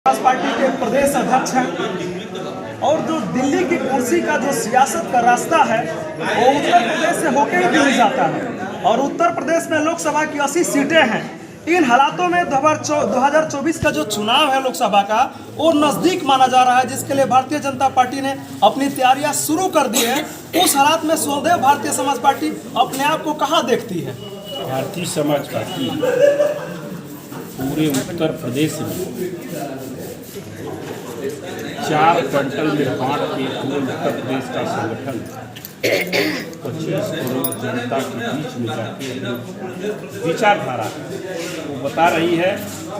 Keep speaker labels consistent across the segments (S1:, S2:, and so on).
S1: Party के प्रदेश अध्यक्ष हैं और जो दिल्ली की कुर्सी का जो सियासत का रास्ता है वो उत्तर प्रदेश से होकर ही दिल्ली जाता है और उत्तर प्रदेश में लोकसभा की 80 सीटें हैं। इन हालातों में 2024 का जो चुनाव है लोकसभा का वो नज़दीक माना जा रहा है, जिसके लिए भारतीय जनता पार्टी ने अपनी तैयारियां शुरू कर दी है। उस हालात में स्वदेव भारतीय समाज पार्टी अपने आप को कहाँ देखती है?
S2: भारतीय समाज पार्टी पूरे उत्तर प्रदेश में 4 बंटल में बांट के पूरे उत्तर प्रदेश का संगठन 25 करोड़ जनता के बीच में जाके विचारधारा वो बता रही है।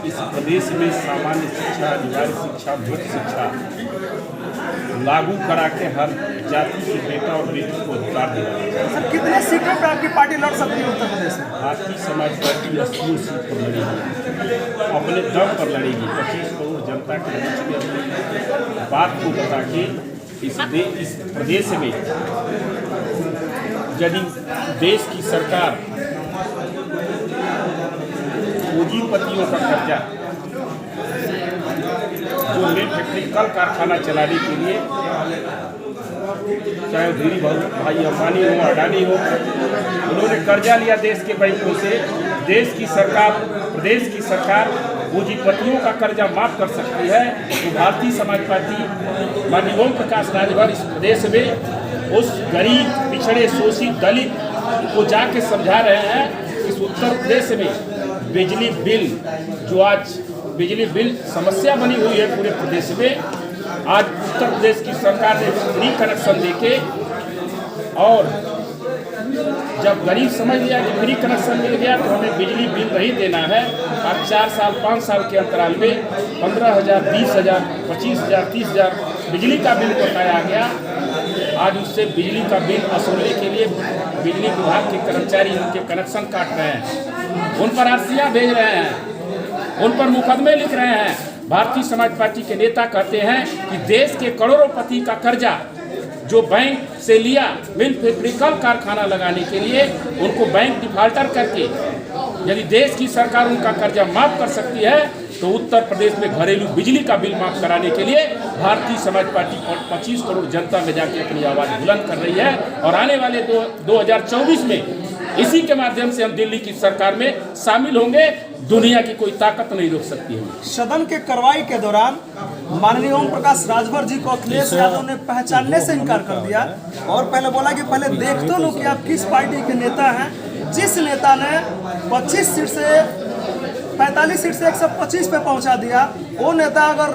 S2: इस प्रदेश में सामान्य शिक्षा, अनिवार्य शिक्षा, मुफ्त शिक्षा लागू करा के हर जाति के बेटा और बेटी को अधिकार दिया।
S1: सर, कितने सीटों पर आपकी पार्टी लड़ सकती है उत्तर प्रदेश में?
S2: भारतीय समाज पार्टी 80 सीट पर लड़ेगी, अपने दम पर लड़ेगी। 25 करोड़ जनता के बीच में अपनी बात को बता के इस प्रदेश में यदि देश की सरकार पूंजीपतियों का कर्जा जो मिल फैक्ट्री कल कारखाना चलाने के लिए, चाहे धीरी भाई अंबानी हो, अडानी हो, उन्होंने कर्जा लिया देश के बैंकों से। देश की सरकार, प्रदेश की सरकार पूंजीपतियों का कर्जा माफ कर सकती है। तो भारतीय समाज पार्टी माननीय ओम प्रकाश राजभर इस प्रदेश में उस गरीब, पिछड़े, शोषित, दलित को जाके समझा रहे हैं। इस उत्तर प्रदेश में बिजली बिल, जो आज बिजली बिल समस्या बनी हुई है पूरे प्रदेश में, आज उत्तर प्रदेश की सरकार ने फ्री कनेक्शन देके, और जब गरीब समझ लिया कि फ्री कनेक्शन मिल गया तो हमें बिजली बिल नहीं देना है, अब 4 साल 5 साल के अंतराल में 15,000, 20,000, 25,000, 30,000 बिजली का बिल बताया गया। आज उससे बिजली का बिल वसूलने के लिए बिजली विभाग के कर्मचारी उनके कनेक्शन काट रहे हैं, उन पर आरसियां भेज रहे हैं, उन पर मुकदमे लिख रहे हैं। भारतीय समाज पार्टी के नेता कहते हैं कि देश के करोड़पति का कर्जा जो बैंक से लिया मिल फैक्ट्री कल कारखाना लगाने के लिए, उनको बैंक डिफाल्टर करके यदि देश की सरकार उनका कर्जा माफ कर सकती है तो उत्तर प्रदेश में घरेलू बिजली का बिल माफ कराने के लिए भारतीय समाज पार्टी 25 करोड़ जनता में जाके अपनी आवाज़ बुलंद कर रही है। और आने वाले 2024 में इसी के माध्यम से हम दिल्ली की सरकार में शामिल होंगे। दुनिया की कोई ताकत नहीं रोक सकती है।
S1: सदन के कार्रवाई के दौरान माननीय ओम प्रकाश राजभर जी को अखिलेश यादव ने पहचानने से इनकार कर दिया और पहले बोला कि पहले देख तो लो कि आप किस पार्टी के नेता हैं। जिस नेता ने 25 सीट से 45 सीट से 125 पे पहुंचा दिया, वो नेता अगर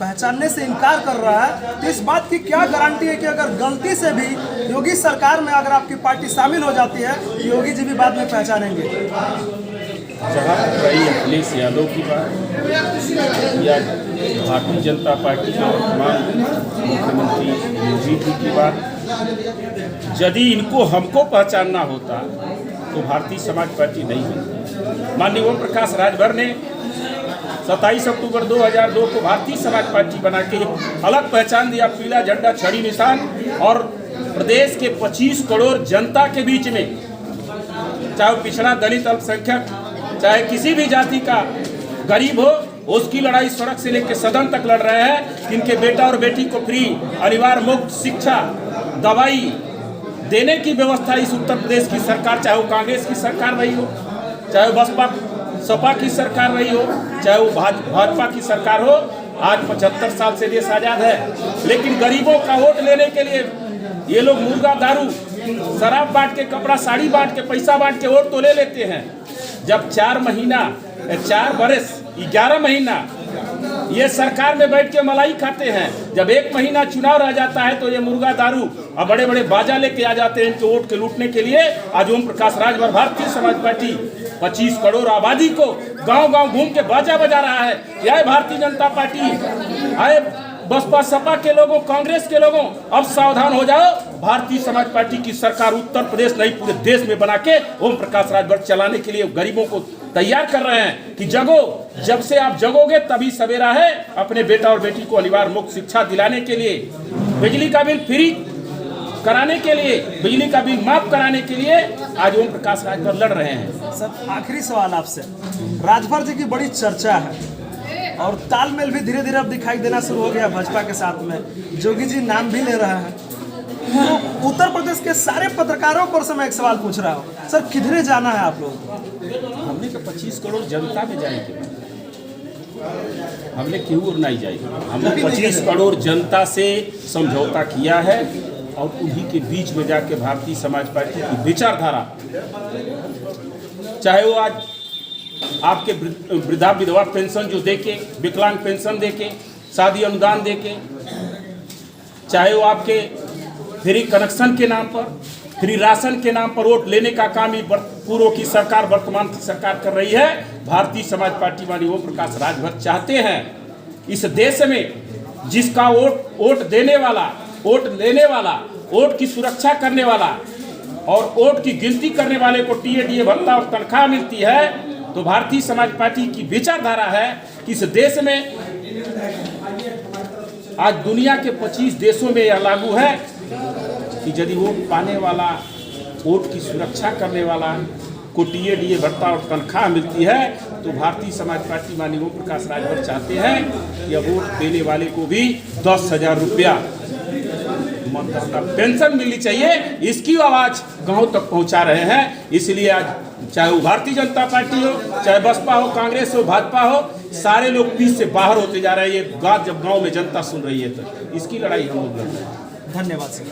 S1: पहचानने से इनकार कर रहा है तो इस बात की क्या गारंटी है कि अगर गलती से भी योगी सरकार में अगर आपकी पार्टी शामिल हो जाती है तो योगी जी भी बाद में पहचानेंगे?
S2: जहाँ तक रही अखिलेश यादव की बात या भारतीय जनता पार्टी के वर्तमान मुख्यमंत्री योगी जी की बात, यदि इनको हमको पहचानना होता तो भारतीय समाज पार्टी नहीं होती। माननीय ओम प्रकाश राजभर ने 27 अक्टूबर 2002 को भारतीय समाज पार्टी बना के एक अलग पहचान दिया, पीला झंडा, छड़ी निशान, और प्रदेश के 25 करोड़ जनता के बीच में, चाहे पिछड़ा, दलित, अल्पसंख्यक, चाहे किसी भी जाति का गरीब हो, उसकी लड़ाई सड़क से लेकर सदन तक लड़ रहे हैं। इनके बेटा और बेटी को फ्री, अनिवार्य मुफ्त शिक्षा, दवाई देने की व्यवस्था इस उत्तर प्रदेश की सरकार, चाहे वो कांग्रेस की सरकार रही हो, चाहे वो बसपा सपा की सरकार रही हो, चाहे वो भाजपा की सरकार हो, आज 75 साल से देश आजाद है। लेकिन गरीबों का वोट लेने के लिए ये लोग मुर्गा, दारू, शराब बांट के, कपड़ा साड़ी बांट के, पैसा बांट के वोट तो ले लेते हैं। जब 4 महीना, 4 बरस, 11 महीना ये सरकार में बैठ के मलाई खाते हैं, जब 1 महीना चुनाव रह जाता है तो ये मुर्गा, दारू और बड़े बड़े बाजा लेके आ जाते हैं इनके वोट के लूटने के लिए। आज ओम प्रकाश राजभर भारतीय समाज पार्टी 25 करोड़ आबादी को गांव-गांव घूम के बाजा बजा रहा है। यह भारतीय जनता पार्टी, आए बसपा सपा के लोगों, कांग्रेस के लोगों, अब सावधान हो जाओ। भारतीय समाज पार्टी की सरकार उत्तर प्रदेश नहीं पूरे देश में बना के ओम प्रकाश राजभर चलाने के लिए गरीबों को तैयार कर रहे हैं कि जगो, जब से आप जगोगे तभी सवेरा है। अपने बेटा और बेटी को अनिवार्य मुफ्त शिक्षा दिलाने के लिए, बिजली का बिल फ्री कराने के लिए, बिजली का बिल माफ कराने के लिए आज ओम प्रकाश राजभर लड़ रहे हैं।
S1: सर, आखिरी सवाल आपसे, राजभर जी की बड़ी चर्चा है और तालमेल भी धीरे धीरे अब दिखाई देना शुरू हो गया भाजपा के साथ में। जोगी जी नाम भी ले रहे हैं। तो उत्तर प्रदेश के सारे पत्रकारों पर से मैं एक सवाल पूछ रहा हूँ, सर किधरे जाना है आप लोग?
S2: हमने तो 25 करोड़ जनता में जाएंगे, हमने क्यों और नहीं जाएंगे। हमने 25 करोड़ जनता से समझौता किया है और उन्हीं के बीच में जाके भारतीय समाज पार्टी की विचारधारा, चाहे वो आज आपके वृद्धा विधवा पेंशन जो देके, विकलांग पेंशन देके, शादी अनुदान देके, चाहे वो आपके फ्री कनेक्शन के नाम पर, फ्री राशन के नाम पर वोट लेने का काम ही पूर्व की सरकार, वर्तमान की सरकार कर रही है। भारतीय समाज पार्टी वाली ओम प्रकाश राजभर चाहते हैं इस देश में जिसका वोट देने वाला, वोट लेने वाला, वोट की सुरक्षा करने वाला और वोट की गिनती करने वाले को टीए भत्ता और तनख्वाह मिलती है, तो भारतीय समाज पार्टी की विचारधारा है कि इस देश में आज दुनिया के 25 देशों में यह लागू है कि यदि वोट पाने वाला, वोट की सुरक्षा करने वाला को टीए भत्ता और तनख्वाह मिलती है, तो भारतीय समाज पार्टी माननीय ओम प्रकाश राजभर चाहते हैं कि वोट देने वाले को भी 10,000 रुपया मतदाता पेंशन मिलनी चाहिए। इसकी आवाज़ गांव तक पहुंचा रहे हैं। इसलिए आज चाहे वो भारतीय जनता पार्टी हो, चाहे बसपा हो, कांग्रेस हो, भाजपा हो, सारे लोग पीछे से बाहर होते जा रहे हैं। ये बात जब गांव में जनता सुन रही है तो इसकी लड़ाई हम लोग लड़ रहे हैं।
S1: धन्यवाद सर।